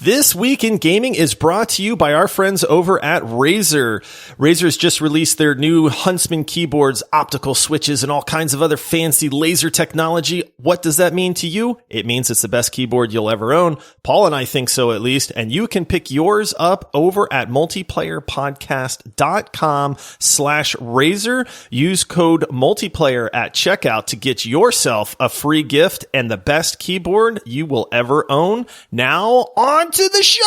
This Week in Gaming is brought to you by our friends over at Razer. Razer's just released their new Huntsman keyboards, optical switches, and all kinds of other fancy laser technology. What does that mean to you? It means it's the best keyboard you'll ever own. Paul and I think so, at least. And you can pick yours up over at multiplayerpodcast.com/Razer. Use code multiplayer at checkout to get yourself a free gift and the best keyboard you will ever own. Now, on to the show!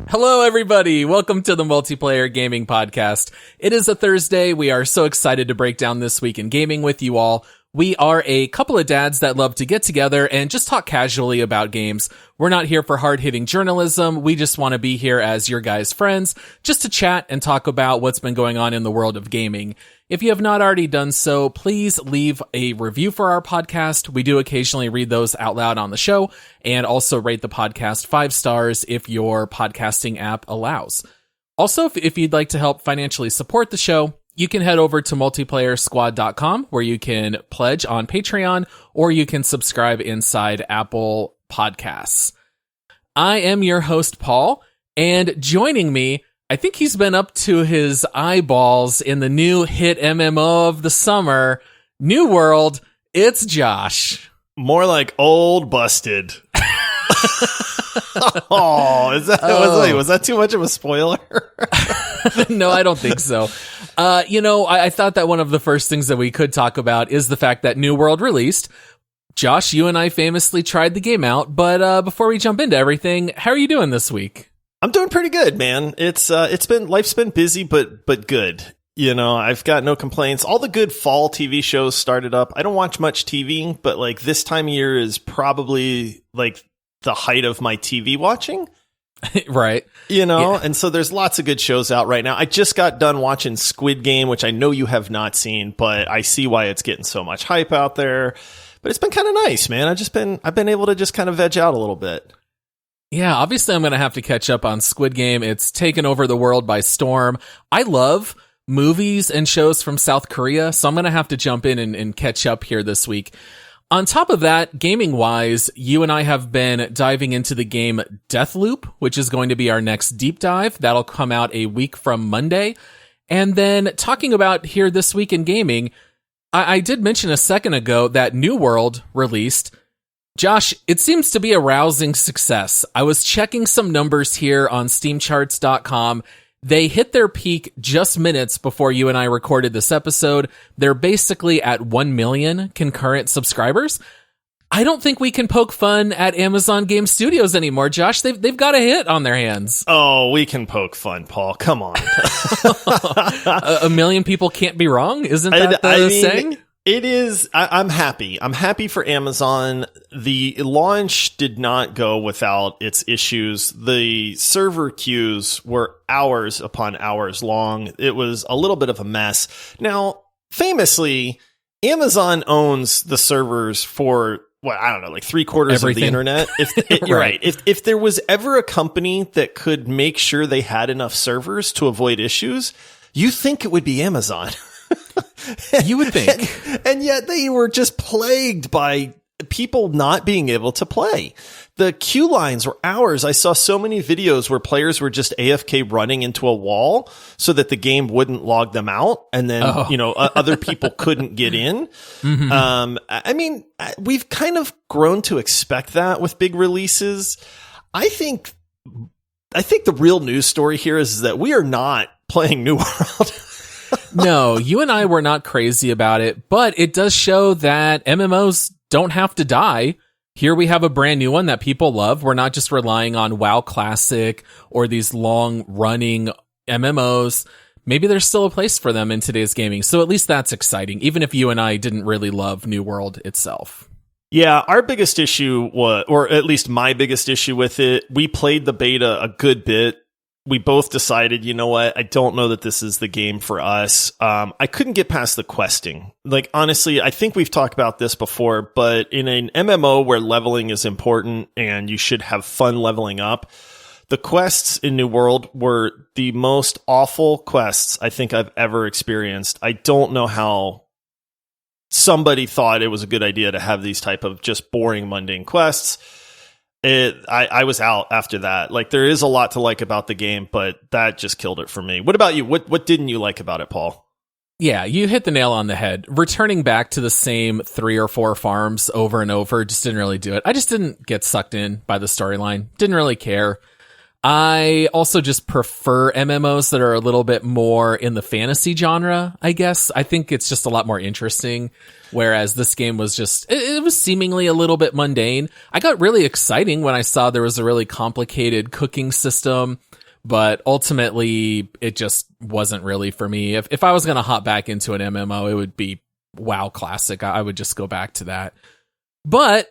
Hello, everybody. Welcome to the Multiplayer Gaming Podcast. It is a Thursday. We are so excited to break down This Week in Gaming with you all. We are a couple of dads that love to get together and just talk casually about games. We're not here for hard-hitting journalism. We just want to be here as your guys' friends, just to chat and talk about what's been going on in the world of gaming. If you have not already done so, please leave a review for our podcast. We do occasionally read those out loud on the show, and also rate the podcast 5 stars if your podcasting app allows. Also, if you'd like to help financially support the show, you can head over to multiplayersquad.com where you can pledge on Patreon, or you can subscribe inside Apple Podcasts. I am your host, Paul, and joining me, I think he's been up to his eyeballs in the new hit MMO of the summer, New World. It's Josh. More like old busted. Was that too much of a spoiler? No, I don't think so. I thought that one of the first things that we could talk about is the fact that New World released. Josh, you and I famously tried the game out, but before we jump into everything, how are you doing this week? I'm doing pretty good, man. Life's been busy, but good. You know, I've got no complaints. All the good fall TV shows started up. I don't watch much TV, but like this time of year is probably like the height of my TV watching. Right. You know, yeah. And so there's lots of good shows out right now. I just got done watching Squid Game, which I know you have not seen, but I see why it's getting so much hype out there. But it's been kind of nice, man. I've been able to just kind of veg out a little bit. Yeah, obviously I'm going to have to catch up on Squid Game. It's taken over the world by storm. I love movies and shows from South Korea, so I'm going to have to jump in and catch up here this week. On top of that, gaming-wise, you and I have been diving into the game Deathloop, which is going to be our next deep dive. That'll come out a week from Monday. And then talking about here this week in gaming, I did mention a second ago that New World released. Josh, it seems to be a rousing success. I was checking some numbers here on SteamCharts.com. They hit their peak just minutes before you and I recorded this episode. They're basically at 1 million concurrent subscribers. I don't think we can poke fun at Amazon Game Studios anymore, Josh. They've got a hit on their hands. Oh, we can poke fun, Paul. Come on. A million people can't be wrong? Isn't that the saying? It is. I'm happy. I'm happy for Amazon. The launch did not go without its issues. The server queues were hours upon hours long. It was a little bit of a mess. Now, famously, Amazon owns the servers for, I don't know, like 3/4 of the internet. You're right. If there was ever a company that could make sure they had enough servers to avoid issues, you think it would be Amazon. You would think. And yet they were just plagued by people not being able to play. The queue lines were hours. I saw so many videos where players were just AFK running into a wall so that the game wouldn't log them out. And then, other people couldn't get in. Mm-hmm. I mean, we've kind of grown to expect that with big releases. I think the real news story here is that we are not playing New World. No, you and I were not crazy about it, but it does show that MMOs don't have to die. Here we have a brand new one that people love. We're not just relying on WoW Classic or these long-running MMOs. Maybe there's still a place for them in today's gaming, so at least that's exciting, even if you and I didn't really love New World itself. Yeah, our biggest issue was, or at least my biggest issue with it, we played the beta a good bit. We both decided, you know what, I don't know that this is the game for us. I couldn't get past the questing. Like, honestly, I think we've talked about this before, but in an MMO where leveling is important and you should have fun leveling up, The quests in New World were the most awful quests I think I've ever experienced. I don't know how somebody thought it was a good idea to have these type of just boring, mundane quests. I was out after that. Like, there is a lot to like about the game, but that just killed it for me. What about you? What didn't you like about it, Paul? Yeah, you hit the nail on the head. Returning back to the same 3 or 4 farms over and over just didn't really do it. I just didn't get sucked in by the storyline. Didn't really care. I also just prefer MMOs that are a little bit more in the fantasy genre, I guess. I think it's just a lot more interesting, whereas this game was just, it was seemingly a little bit mundane. I got really exciting when I saw there was a really complicated cooking system, but ultimately it just wasn't really for me. If I was going to hop back into an MMO, it would be WoW Classic. I would just go back to that. But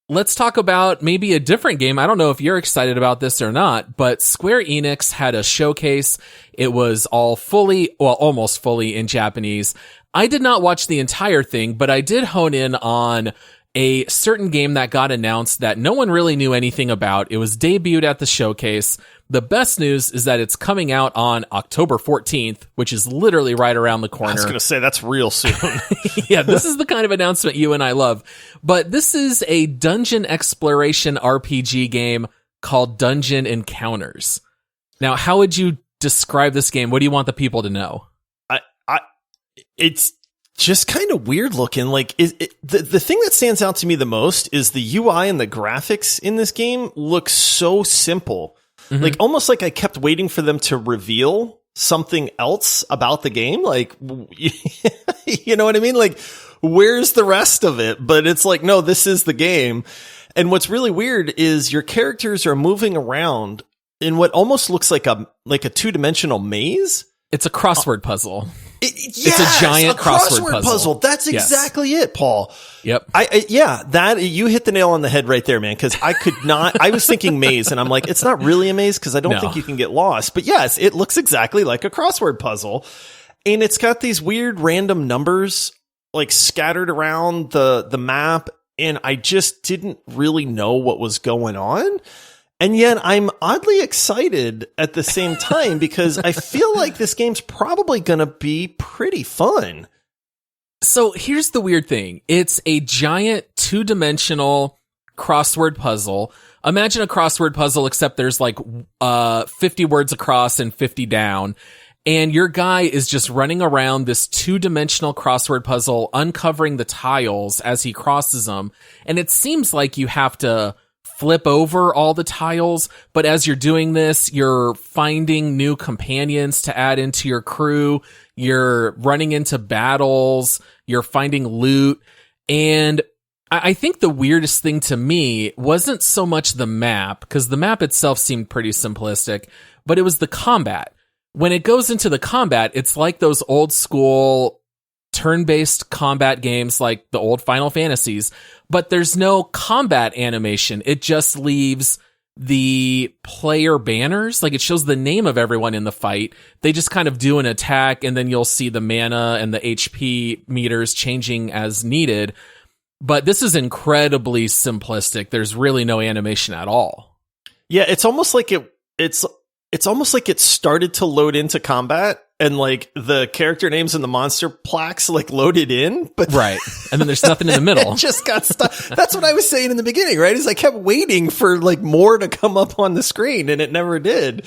let's talk about maybe a different game. I don't know if you're excited about this or not, but Square Enix had a showcase. It was all almost fully in Japanese. I did not watch the entire thing, but I did hone in on a certain game that got announced that no one really knew anything about. It was debuted at the showcase. The best news is that it's coming out on October 14th, which is literally right around the corner. I was going to say, that's real soon. Yeah, this is the kind of announcement you and I love. But this is a dungeon exploration RPG game called Dungeon Encounters. Now, how would you describe this game? What do you want the people to know? It's just kind of weird looking. Like, the thing that stands out to me the most is the UI and the graphics in this game look so simple. Mm-hmm. Like, almost like I kept waiting for them to reveal something else about the game. Like, you know what I mean? Like, where's the rest of it? But it's like, no, this is the game. And what's really weird is your characters are moving around in what almost looks like a 2-dimensional maze. It's a crossword puzzle. Yes, it's a giant crossword puzzle. That's exactly it, Paul. Yep. That you hit the nail on the head right there, man. Because I could not. I was thinking maze, and I'm like, it's not really a maze because I don't think you can get lost. But yes, it looks exactly like a crossword puzzle, and it's got these weird random numbers like scattered around the map, and I just didn't really know what was going on. And yet I'm oddly excited at the same time because I feel like this game's probably going to be pretty fun. So here's the weird thing. It's a giant 2-dimensional crossword puzzle. Imagine a crossword puzzle, except there's like 50 words across and 50 down. And your guy is just running around this 2-dimensional crossword puzzle, uncovering the tiles as he crosses them. And it seems like you have to flip over all the tiles, but as you're doing this, you're finding new companions to add into your crew, you're running into battles, you're finding loot, and I think the weirdest thing to me wasn't so much the map, because the map itself seemed pretty simplistic, but it was the combat. When it goes into the combat, it's like those old school turn-based combat games like the old Final Fantasies, but there's no combat animation. It just leaves the player banners. Like, it shows the name of everyone in the fight. They just kind of do an attack, and then you'll see the mana and the HP meters changing as needed. But this is incredibly simplistic. There's really no animation at all. Yeah, it's almost like it's almost like it started to load into combat, and like the character names and the monster plaques like loaded in, but right. And then there's nothing in the middle. It just got stuck. That's what I was saying in the beginning, right? Is I kept waiting for like more to come up on the screen, and it never did.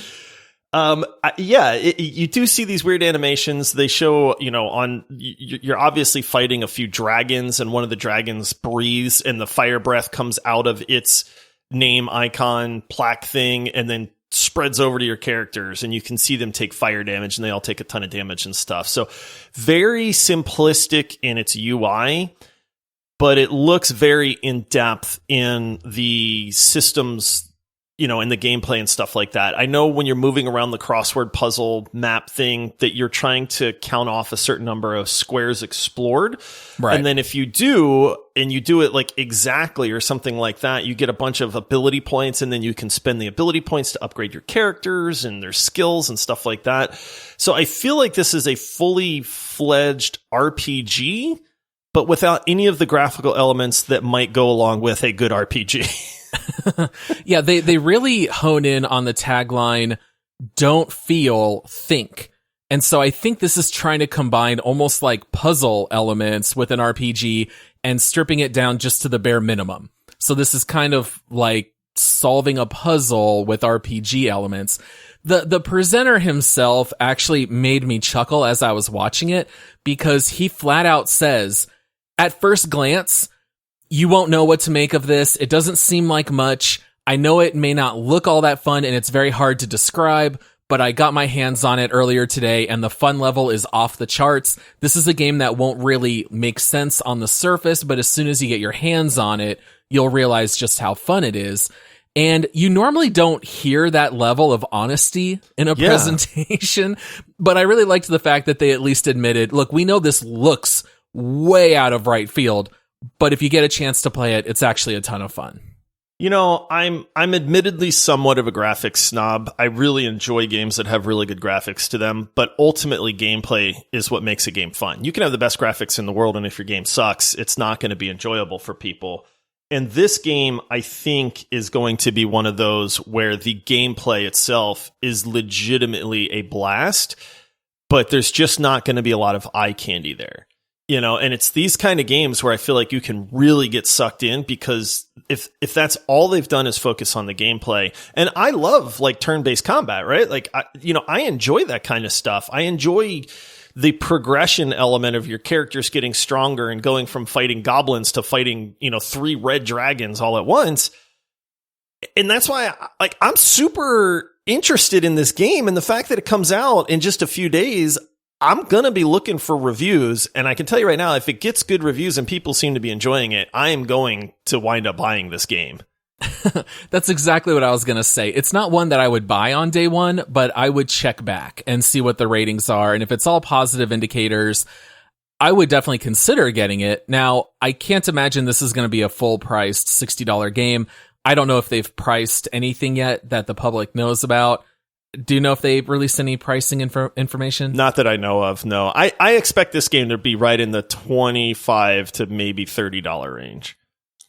You do see these weird animations. They show, you're obviously fighting a few dragons, and one of the dragons breathes, and the fire breath comes out of its name icon plaque thing, and then spreads over to your characters, and you can see them take fire damage, and they all take a ton of damage and stuff. So very simplistic in its UI, but it looks very in depth in the systems, in the gameplay and stuff like that. I know when you're moving around the crossword puzzle map thing that you're trying to count off a certain number of squares explored. Right. And then if you do, and you do it like exactly or something like that, you get a bunch of ability points, and then you can spend the ability points to upgrade your characters and their skills and stuff like that. So I feel like this is a fully fledged RPG, but without any of the graphical elements that might go along with a good RPG. Yeah, they really hone in on the tagline, don't feel, think. And so I think this is trying to combine almost like puzzle elements with an RPG and stripping it down just to the bare minimum. So this is kind of like solving a puzzle with RPG elements. The presenter himself actually made me chuckle as I was watching it because he flat out says, at first glance, you won't know what to make of this. It doesn't seem like much. I know it may not look all that fun and it's very hard to describe, but I got my hands on it earlier today and the fun level is off the charts. This is a game that won't really make sense on the surface, but as soon as you get your hands on it, you'll realize just how fun it is. And you normally don't hear that level of honesty in a presentation, but I really liked the fact that they at least admitted, look, we know this looks way out of right field, but if you get a chance to play it, it's actually a ton of fun. You know, I'm admittedly somewhat of a graphics snob. I really enjoy games that have really good graphics to them, but ultimately gameplay is what makes a game fun. You can have the best graphics in the world, and if your game sucks, it's not going to be enjoyable for people. And this game, I think, is going to be one of those where the gameplay itself is legitimately a blast, but there's just not going to be a lot of eye candy there. You know, and it's these kind of games where I feel like you can really get sucked in because if that's all they've done is focus on the gameplay, and I love like turn-based combat, right? Like, I enjoy that kind of stuff. I enjoy the progression element of your characters getting stronger and going from fighting goblins to fighting, 3 red dragons all at once. And that's why I'm super interested in this game, and the fact that it comes out in just a few days, I'm going to be looking for reviews, and I can tell you right now, if it gets good reviews and people seem to be enjoying it, I am going to wind up buying this game. That's exactly what I was going to say. It's not one that I would buy on day one, but I would check back and see what the ratings are, and if it's all positive indicators, I would definitely consider getting it. Now, I can't imagine this is going to be a full-priced $60 game. I don't know if they've priced anything yet that the public knows about. Do you know if they released any pricing information? Not that I know of, no. I expect this game to be right in the $25 to maybe $30 range.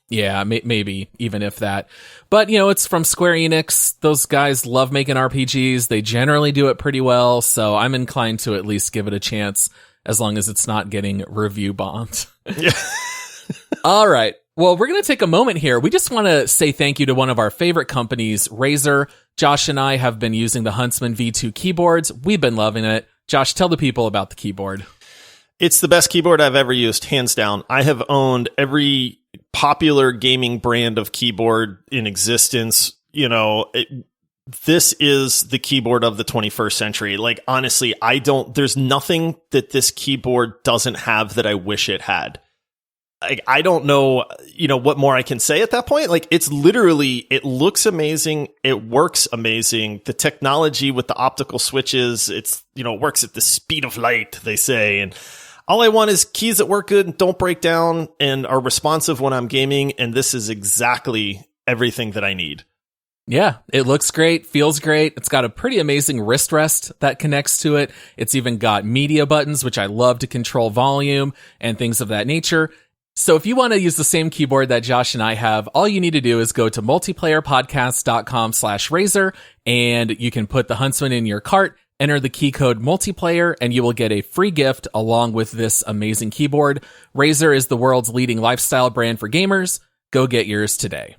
Yeah, maybe, even if that. But, it's from Square Enix. Those guys love making RPGs. They generally do it pretty well, so I'm inclined to at least give it a chance, as long as it's not getting review bombed. Yeah. All right. Well, we're going to take a moment here. We just want to say thank you to one of our favorite companies, Razer. Josh and I have been using the Huntsman V2 keyboards. We've been loving it. Josh, tell the people about the keyboard. It's the best keyboard I've ever used, hands down. I have owned every popular gaming brand of keyboard in existence. This is the keyboard of the 21st century. Like, honestly, there's nothing that this keyboard doesn't have that I wish it had. I don't know, what more I can say at that point. Like, it's literally, it looks amazing. It works amazing. The technology with the optical switches, it works at the speed of light, they say. And all I want is keys that work good and don't break down and are responsive when I'm gaming. And this is exactly everything that I need. Yeah, it looks great, feels great. It's got a pretty amazing wrist rest that connects to it. It's even got media buttons, which I love to control volume and things of that nature. So if you want to use the same keyboard that Josh and I have, all you need to do is go to multiplayerpodcast.com/Razer, and you can put the Huntsman in your cart, enter the key code multiplayer, and you will get a free gift along with this amazing keyboard. Razer is the world's leading lifestyle brand for gamers. Go get yours today.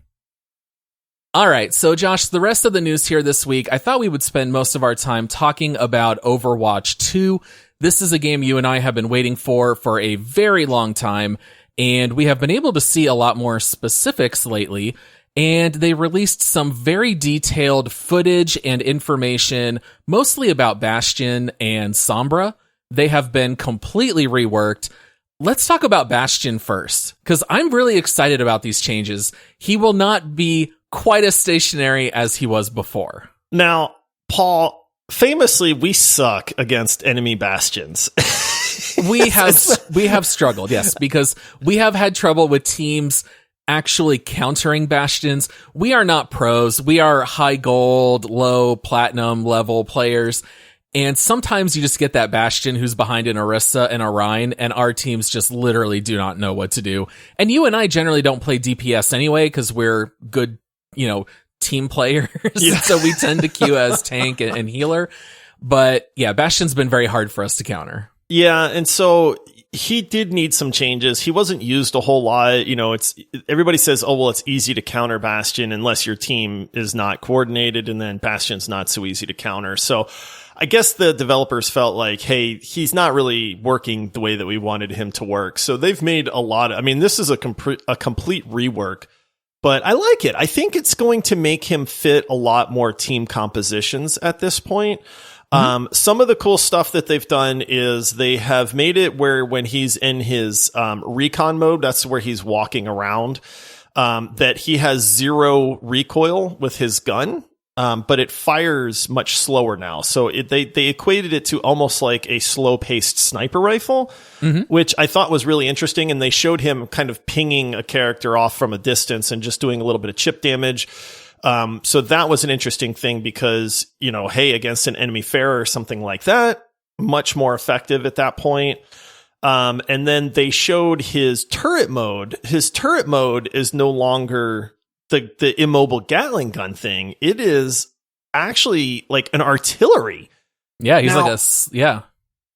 All right, so Josh, the rest of the news here this week, I thought we would spend most of our time talking about Overwatch 2. This is a game you and I have been waiting for a very long time. And we have been able to see a lot more specifics lately, and they released some very detailed footage and information, mostly about Bastion and Sombra. They have been completely reworked. Let's talk about Bastion first, because I'm really excited about these changes. He will not be quite as stationary as he was before. Now, Paul, famously, we suck against enemy Bastions. We have struggled, yes, because we have had trouble with teams actually countering Bastions. We are not pros. We are high gold, low platinum level players. And sometimes you just get that Bastion who's behind an Orisa and a Rein, and our teams just literally do not know what to do. And you and I generally don't play DPS anyway, because we're good team players. So we tend to queue as tank and healer. But yeah, Bastion's been very hard for us to counter. Yeah, and so he did need some changes. He wasn't used a whole lot. Everybody says, oh, well, it's easy to counter Bastion unless your team is not coordinated, and then Bastion's not so easy to counter. So I guess the developers felt like, hey, he's not really working the way that we wanted him to work. So they've made a lot of, this is a complete rework, but I like it. I think it's going to make him fit a lot more team compositions at this point. Some of the cool stuff that they've done is they have made it where when he's in his recon mode, that's where he's walking around, that he has 0 recoil with his gun, but it fires much slower now. So they equated it to almost like a slow-paced sniper rifle, which I thought was really interesting. And they showed him kind of pinging a character off from a distance and just doing a little bit of chip damage. So that was an interesting thing because, hey, against an enemy fair or something like that, much more effective at that point. And then they showed his turret mode. His turret mode is no longer the immobile Gatling gun thing. It is actually like an artillery. Yeah, he's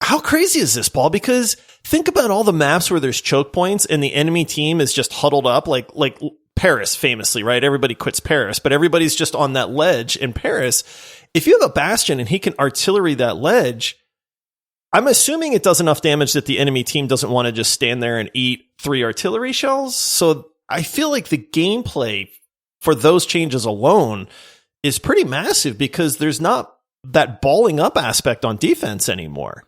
How crazy is this, Paul? Because think about all the maps where there's choke points and the enemy team is just huddled up like Paris famously, right? Everybody quits Paris, but everybody's just on that ledge in Paris. If you have a Bastion and he can artillery that ledge, I'm assuming it does enough damage that the enemy team doesn't want to just stand there and eat 3 artillery shells. So I feel like the gameplay for those changes alone is pretty massive because there's not that balling up aspect on defense anymore.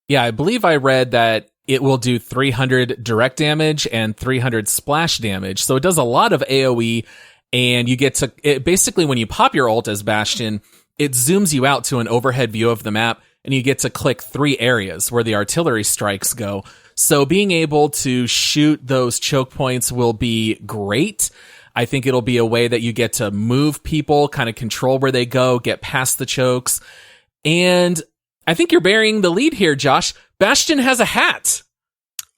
Yeah, I believe I read that it will do 300 direct damage and 300 splash damage. So it does a lot of AoE, and you get to basically when you pop your ult as Bastion, it zooms you out to an overhead view of the map, and you get to click 3 areas where the artillery strikes go. So being able to shoot those choke points will be great. I think it'll be a way that you get to move people, kind of control where they go, get past the chokes. And I think you're bearing the lead here, Josh. Bastion has a hat.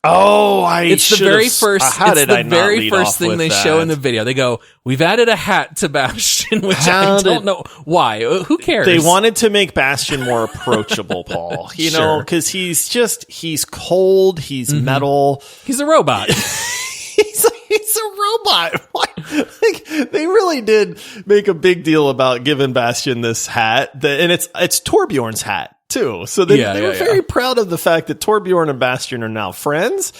Oh, it's the very first thing they show in the video. They go, "We've added a hat to Bastion," which I don't know why. Who cares? They wanted to make Bastion more approachable, Paul. Because he's cold, he's metal, he's a robot. He's a robot. They really did make a big deal about giving Bastion this hat, and it's Torbjorn's hat too. So they were very proud of the fact that Torbjorn and Bastion are now friends.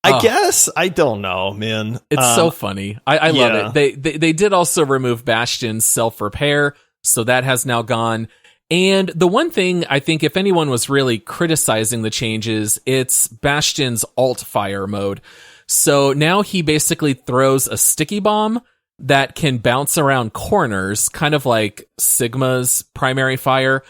I guess. I don't know, man. It's so funny. I love it. They did also remove Bastion's self-repair, so that has now gone. And the one thing I think if anyone was really criticizing the changes, it's Bastion's alt fire mode. So now he basically throws a sticky bomb that can bounce around corners, kind of like Sigma's primary fire,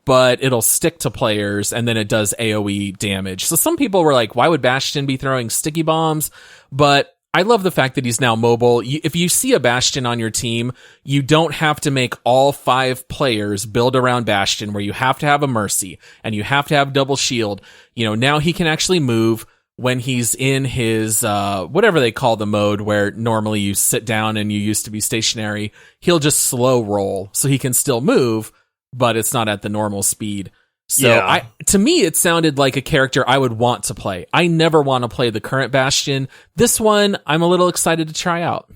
but it'll stick to players and then it does AoE damage. So some people were like, why would Bastion be throwing sticky bombs? But I love the fact that he's now mobile. If you see a Bastion on your team, you don't have to make all 5 players build around Bastion where you have to have a Mercy and you have to have double shield. Now he can actually move. When he's in his, whatever they call the mode where normally you sit down and you used to be stationary, he'll just slow roll so he can still move, but it's not at the normal speed. So to me, it sounded like a character I would want to play. I never want to play the current Bastion. This one, I'm a little excited to try out.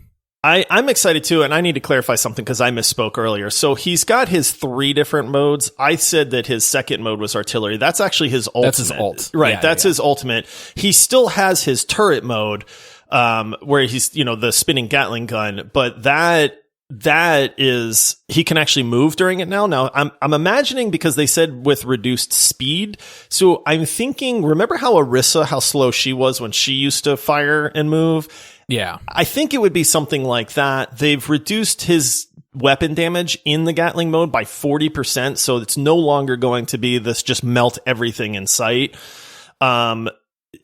I'm excited too, and I need to clarify something because I misspoke earlier. So he's got his 3 different modes. I said that his second mode was artillery. That's actually his ultimate. That's his ult. Right, that's his ultimate. He still has his turret mode, where he's, the spinning Gatling gun, but that is, he can actually move during it now. Now, I'm imagining because they said with reduced speed. So I'm thinking, remember how Orisa, how slow she was when she used to fire and move? Yeah. I think it would be something like that. They've reduced his weapon damage in the Gatling mode by 40%, so it's no longer going to be this just melt everything in sight. And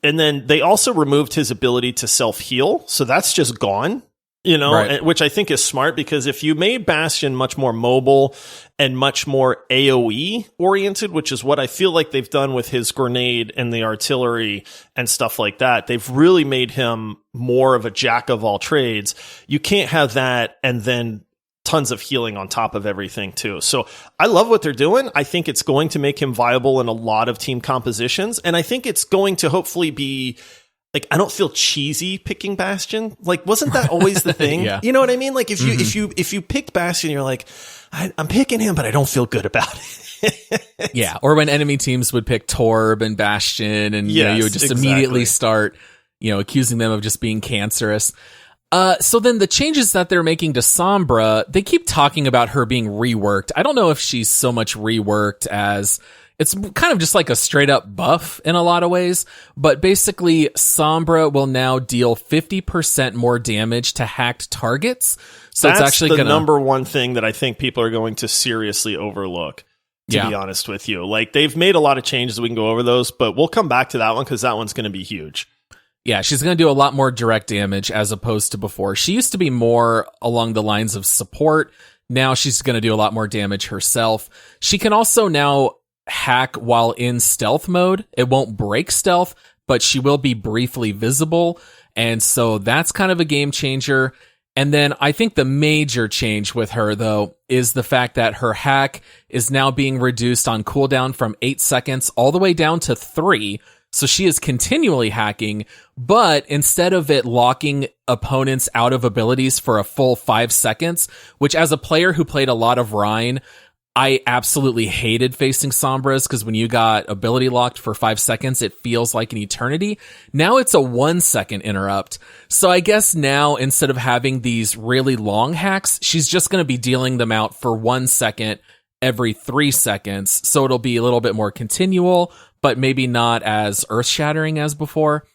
then they also removed his ability to self-heal, so that's just gone. Right. which I think is smart, because if you made Bastion much more mobile and much more AoE oriented, which is what I feel like they've done with his grenade and the artillery and stuff like that, they've really made him more of a jack of all trades. You can't have that and then tons of healing on top of everything too. So I love what they're doing. I think it's going to make him viable in a lot of team compositions. And I think it's going to hopefully be, like, I don't feel cheesy picking Bastion. Like, wasn't that always the thing? Yeah. You know what I mean? Like, if you picked Bastion, you're like, I'm picking him, but I don't feel good about it. Yeah. Or when enemy teams would pick Torb and Bastion, and you would just immediately start, accusing them of just being cancerous. So then the changes that they're making to Sombra, they keep talking about her being reworked. I don't know if she's so much reworked as it's kind of just like a straight up buff in a lot of ways, but basically Sombra will now deal 50% more damage to hacked targets. So that's it's actually the number one thing that I think people are going to seriously overlook, to be honest with you. Like, they've made a lot of changes. We can go over those, but we'll come back to that one because that one's going to be huge. Yeah, she's going to do a lot more direct damage as opposed to before. She used to be more along the lines of support. Now she's going to do a lot more damage herself. She can also now hack while in stealth mode. It won't break stealth, but she will be briefly visible. And so that's kind of a game changer. And then I think the major change with her, though, is the fact that her hack is now being reduced on cooldown from 8 seconds all the way down to 3. So she is continually hacking, but instead of it locking opponents out of abilities for a full 5 seconds, which as a player who played a lot of Rhine, I absolutely hated facing Sombras, because when you got ability locked for 5 seconds, it feels like an eternity. Now it's a 1 second interrupt. So I guess now, instead of having these really long hacks, she's just going to be dealing them out for 1 second every 3 seconds. So it'll be a little bit more continual, but maybe not as earth-shattering as before.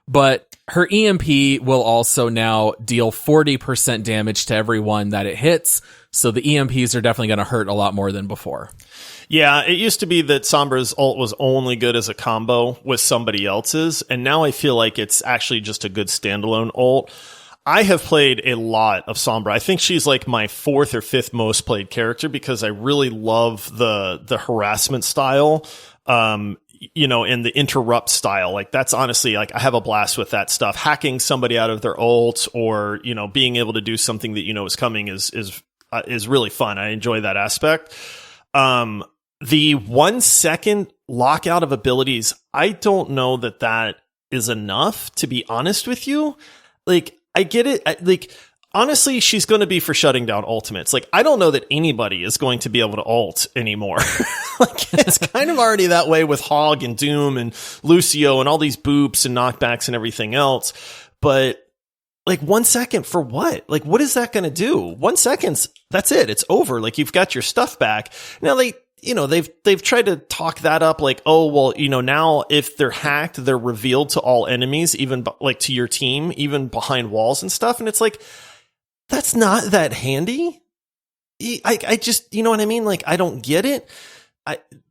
But her EMP will also now deal 40% damage to everyone that it hits. So the EMPs are definitely going to hurt a lot more than before. Yeah, it used to be that Sombra's ult was only good as a combo with somebody else's, and now I feel like it's actually just a good standalone ult. I have played a lot of Sombra. I think she's like my 4th or 5th most played character, because I really love the harassment style. And the interrupt style. Like, that's honestly, like, I have a blast with that stuff. Hacking somebody out of their ult, or, being able to do something that is coming is really fun. I enjoy that aspect. The 1 second lockout of abilities, I don't know that is enough, to be honest with you. Like, I get it. Honestly, she's going to be for shutting down ultimates. Like, I don't know that anybody is going to be able to ult anymore. Like, it's kind of already that way with Hog and Doom and Lucio and all these boops and knockbacks and everything else. But, like, 1 second for what? Like, what is that going to do? 1 second, that's it. It's over. Like, you've got your stuff back. Now, they've tried to talk that up, like, oh, well, now if they're hacked, they're revealed to all enemies, even like to your team, even behind walls and stuff. And it's like, that's not that handy. I just, you know what I mean? Like, I don't get it.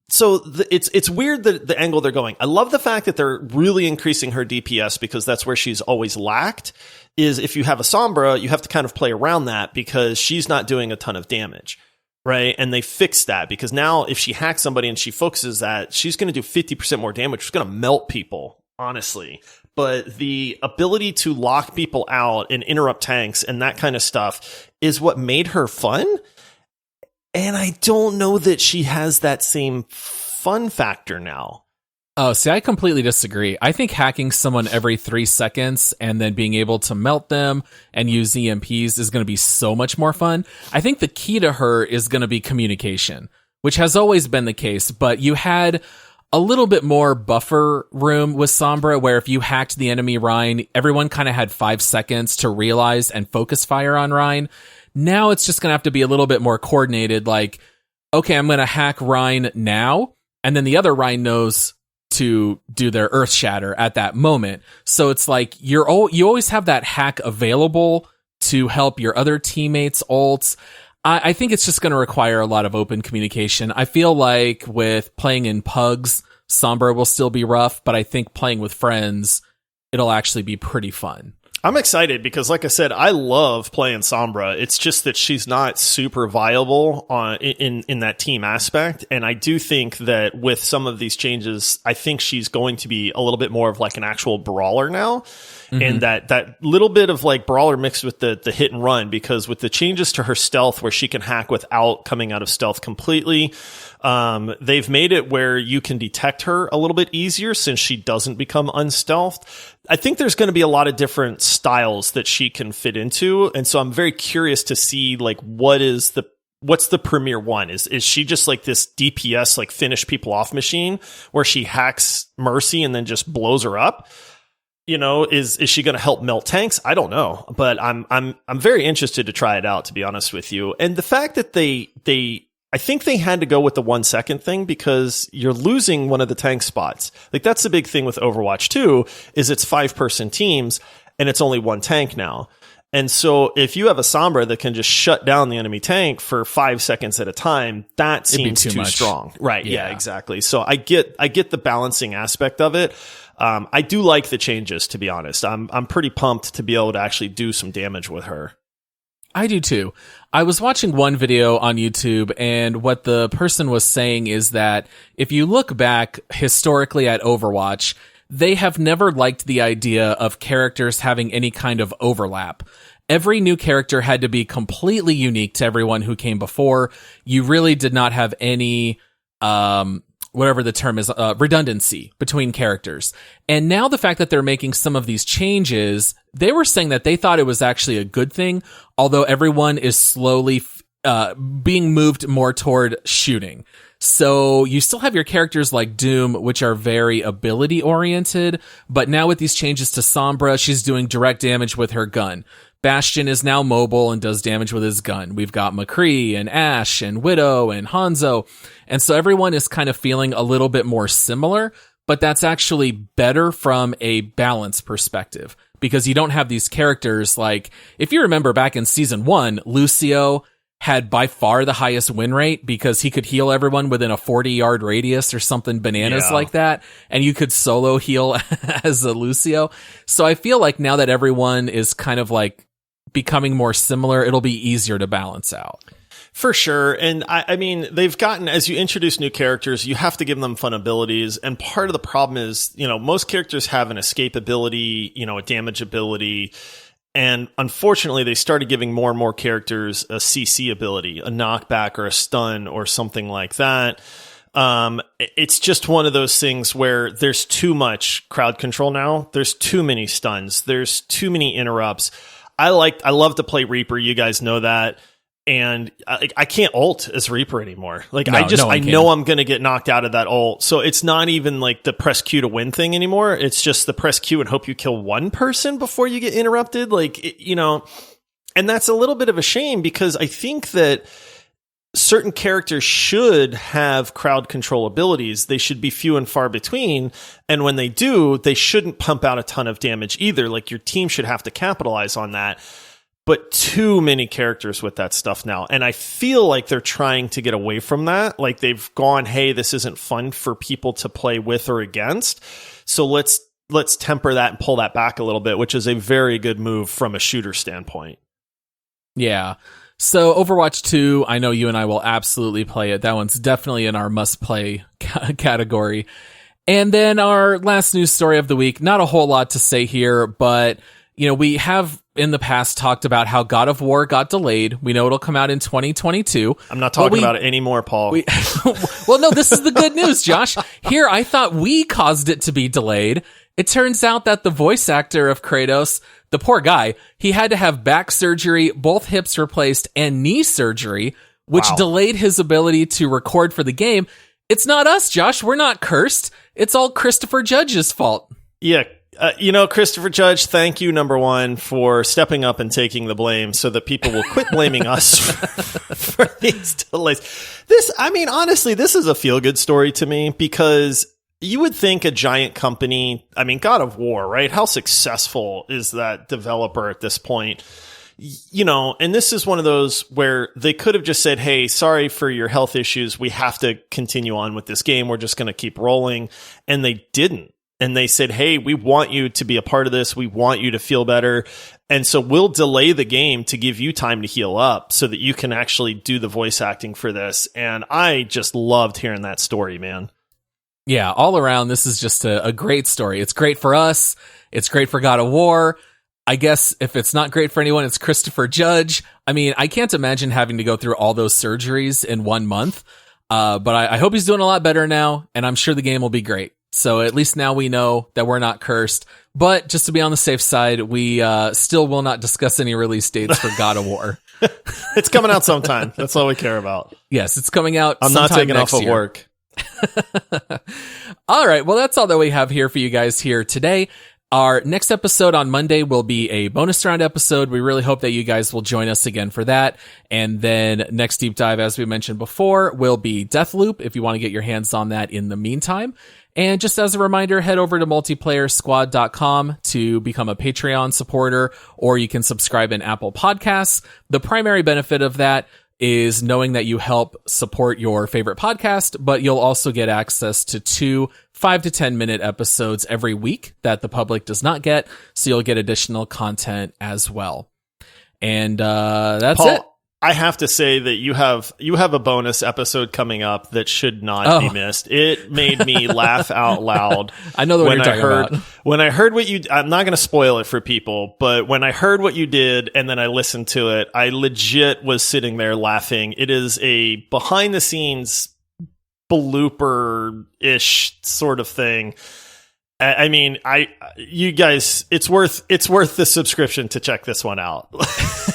It's weird that the angle they're going. I love the fact that they're really increasing her DPS, because that's where she's always lacked. Is if you have a Sombra, you have to kind of play around that, because she's not doing a ton of damage, right? And they fixed that, because now if she hacks somebody and she focuses that, she's going to do 50% more damage. She's going to melt people, honestly. But the ability to lock people out and interrupt tanks and that kind of stuff is what made her fun. And I don't know that she has that same fun factor now. Oh, see, I completely disagree. I think hacking someone every 3 seconds and then being able to melt them and use EMPs is going to be so much more fun. I think the key to her is going to be communication, which has always been the case, but you had a little bit more buffer room with Sombra, where if you hacked the enemy Rhine, everyone kind of had 5 seconds to realize and focus fire on Rhine. Now it's just going to have to be a little bit more coordinated, like, okay, I'm going to hack Rhine now, and then the other Rhine knows to do their earth shatter at that moment. So it's like you always have that hack available to help your other teammates' ults. I think it's just going to require a lot of open communication. I feel like with playing in pugs, Sombra will still be rough, but I think playing with friends, it'll actually be pretty fun. I'm excited because, like I said, I love playing Sombra. It's just that she's not super viable in that team aspect. And I do think that with some of these changes, I think she's going to be a little bit more of like an actual brawler now. Mm-hmm. And that little bit of like brawler mixed with the hit and run, because with the changes to her stealth where she can hack without coming out of stealth completely, they've made it where you can detect her a little bit easier since she doesn't become unstealthed. I think there's going to be a lot of different styles that she can fit into. And so I'm very curious to see like what's the premier one? Is she just like this DPS, like finish people off machine where she hacks Mercy and then just blows her up? You know, is she going to help melt tanks? I don't know, but I'm very interested to try it out, to be honest with you. And the fact that I think they had to go with the 1 second thing because you're losing one of the tank spots. Like that's the big thing with Overwatch 2 is it's 5-person teams and it's only one tank now. And so if you have a Sombra that can just shut down the enemy tank for 5 seconds at a time, that seems too strong. Right. Yeah, exactly. So I get the balancing aspect of it. I do like the changes, to be honest. I'm pretty pumped to be able to actually do some damage with her. I do too. I was watching one video on YouTube, and what the person was saying is that if you look back historically at Overwatch, they have never liked the idea of characters having any kind of overlap. Every new character had to be completely unique to everyone who came before. You really did not have any, whatever the term is, redundancy between characters. And now the fact that they're making some of these changes, they were saying that they thought it was actually a good thing, although everyone is slowly being moved more toward shooting. So you still have your characters like Doom, which are very ability oriented, but now with these changes to Sombra, she's doing direct damage with her gun. Bastion is now mobile and does damage with his gun. We've got McCree and Ashe and Widow and Hanzo. And so everyone is kind of feeling a little bit more similar, but that's actually better from a balance perspective because you don't have these characters like, if you remember back in season 1, Lucio had by far the highest win rate because he could heal everyone within a 40-yard radius or something bananas like that. And you could solo heal as a Lucio. So I feel like now that everyone is kind of like becoming more similar, it'll be easier to balance out. For sure. And I mean, they've gotten, as you introduce new characters, you have to give them fun abilities. And part of the problem is, you know, most characters have an escape ability, you know, a damage ability. And unfortunately, they started giving more and more characters a CC ability, a knockback or a stun or something like that. It's just one of those things where there's too much crowd control now. There's too many stuns. There's too many interrupts. I love to play Reaper. You guys know that. And I can't ult as Reaper anymore. Like I know I'm going to get knocked out of that ult. So it's not even like the press Q to win thing anymore. It's just the press Q and hope you kill one person before you get interrupted. Like, you know, and that's a little bit of a shame because I think that certain characters should have crowd control abilities. They should be few and far between. And when they do, they shouldn't pump out a ton of damage either. Like your team should have to capitalize on that. But too many characters with that stuff now. And I feel like they're trying to get away from that. Like they've gone, hey, this isn't fun for people to play with or against. So let's temper that and pull that back a little bit, which is a very good move from a shooter standpoint. Yeah. So Overwatch 2, I know you and I will absolutely play it. That one's definitely in our must-play category. And then our last news story of the week, not a whole lot to say here, but you know, we have in the past talked about how God of War got delayed. We know it'll come out in 2022. I'm not talking about it anymore, Paul. Well, no, this is the good news, Josh. Here, I thought we caused it to be delayed. It turns out that the voice actor of Kratos, the poor guy, he had to have back surgery, both hips replaced, and knee surgery, which delayed his ability to record for the game. It's not us, Josh. We're not cursed. It's all Christopher Judge's fault. Yeah. You know, Christopher Judge, thank you, number one, for stepping up and taking the blame so that people will quit blaming us for these delays. Honestly, this is a feel-good story to me because you would think a giant company, God of War, right? How successful is that developer at this point? You know, and this is one of those where they could have just said, hey, sorry for your health issues. We have to continue on with this game. We're just going to keep rolling. And they didn't. and they said, hey, we want you to be a part of this. We want you to feel better. And so we'll delay the game to give you time to heal up so that you can actually do the voice acting for this. And I just loved hearing that story, man. Yeah, all around, this is just a great story. It's great for us. It's great for God of War. I guess if it's not great for anyone, it's Christopher Judge. I mean, I can't imagine having to go through all those surgeries in 1 month. But I hope he's doing a lot better now, and I'm sure the game will be great. So at least now we know that we're not cursed. But just to be on the safe side, we still will not discuss any release dates for God of War. It's coming out sometime. That's all we care about. Yes, it's coming out. I'm not taking off of work. All right. Well, that's all that we have here for you guys here today. Our next episode on Monday will be a bonus round episode. We really hope that you guys will join us again for that. And then next deep dive, as we mentioned before, will be Deathloop, if you want to get your hands on that in the meantime. And just as a reminder, head over to multiplayersquad.com to become a Patreon supporter, or you can subscribe in Apple Podcasts. The primary benefit of that is knowing that you help support your favorite podcast, but you'll also get access to 2 5 to 10 minute episodes every week that the public does not get. So you'll get additional content as well. And that's Paul, it. I have to say that you have a bonus episode coming up that should not be missed. It made me laugh out loud. I know what you're talking about. When I heard what I'm not going to spoil it for people, but when I heard what you did and then I listened to it, I legit was sitting there laughing. It is a behind the scenes blooper-ish sort of thing. I mean, you guys, it's worth the subscription to check this one out.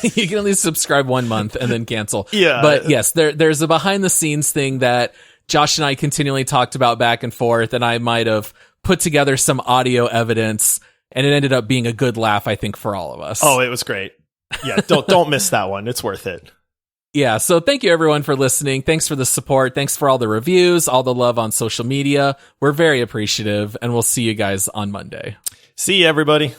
You can at least subscribe 1 month and then cancel. Yeah. But yes, there's a behind the scenes thing that Josh and I continually talked about back and forth, and I might have put together some audio evidence, and it ended up being a good laugh, I think, for all of us. Oh, it was great. Yeah, don't miss that one. It's worth it. Yeah, so thank you everyone for listening. Thanks for the support. Thanks for all the reviews, all the love on social media. We're very appreciative, and we'll see you guys on Monday. See you, everybody.